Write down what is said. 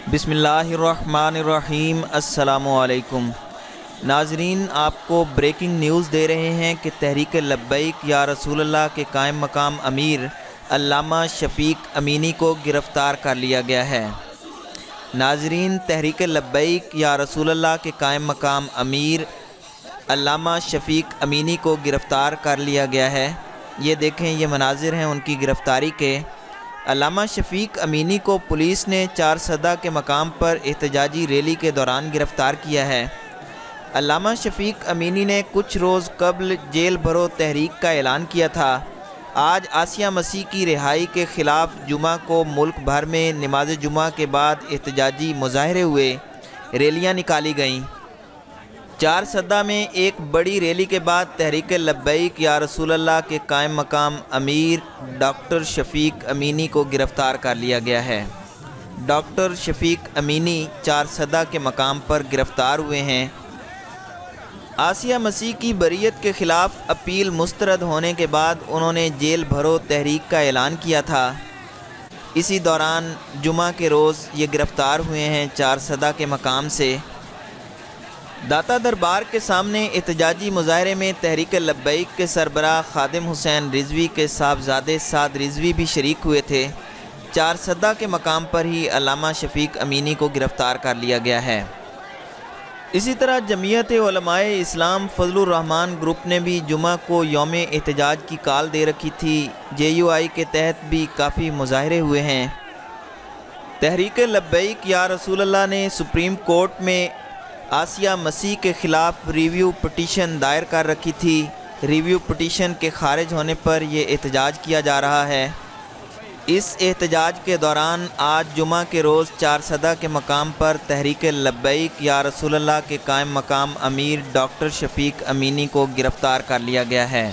بسم اللہ الرحمن الرحیم۔ السلام علیکم ناظرین، آپ کو بریکنگ نیوز دے رہے ہیں کہ تحریک لبیک یا رسول اللہ کے قائم مقام امیر علامہ شفیق امینی کو گرفتار کر لیا گیا ہے۔ ناظرین، تحریک لبیک یا رسول اللہ کے قائم مقام امیر علامہ شفیق امینی کو گرفتار کر لیا گیا ہے۔ یہ دیکھیں، یہ مناظر ہیں ان کی گرفتاری کے۔ علامہ شفیق امینی کو پولیس نے چارسدہ کے مقام پر احتجاجی ریلی کے دوران گرفتار کیا ہے۔ علامہ شفیق امینی نے کچھ روز قبل جیل بھرو تحریک کا اعلان کیا تھا۔ آج عاصیہ مسیح کی رہائی کے خلاف جمعہ کو ملک بھر میں نماز جمعہ کے بعد احتجاجی مظاہرے ہوئے، ریلیاں نکالی گئیں۔ چارسدہ میں ایک بڑی ریلی کے بعد تحریک لبیک یا رسول اللہ کے قائم مقام امیر ڈاکٹر شفیق امینی کو گرفتار کر لیا گیا ہے۔ ڈاکٹر شفیق امینی چارسدہ کے مقام پر گرفتار ہوئے ہیں۔ عاصیہ مسیح کی بریت کے خلاف اپیل مسترد ہونے کے بعد انہوں نے جیل بھرو تحریک کا اعلان کیا تھا۔ اسی دوران جمعہ کے روز یہ گرفتار ہوئے ہیں چارسدہ کے مقام سے۔ داتا دربار کے سامنے احتجاجی مظاہرے میں تحریک لبیک کے سربراہ خادم حسین رضوی کے صاحبزادے سعد رضوی بھی شریک ہوئے تھے۔ چارسدہ کے مقام پر ہی علامہ شفیق امینی کو گرفتار کر لیا گیا ہے۔ اسی طرح جمعیت علماء اسلام فضل الرحمان گروپ نے بھی جمعہ کو یوم احتجاج کی کال دے رکھی تھی۔ JUI کے تحت بھی کافی مظاہرے ہوئے ہیں۔ تحریک لبیک یا رسول اللہ نے سپریم کورٹ میں عاصیہ مسیح کے خلاف ریویو پٹیشن دائر کر رکھی تھی۔ ریویو پٹیشن کے خارج ہونے پر یہ احتجاج کیا جا رہا ہے۔ اس احتجاج کے دوران آج جمعہ کے روز چارسدہ کے مقام پر تحریک لبیک یا رسول اللہ کے قائم مقام امیر ڈاکٹر شفیق امینی کو گرفتار کر لیا گیا ہے۔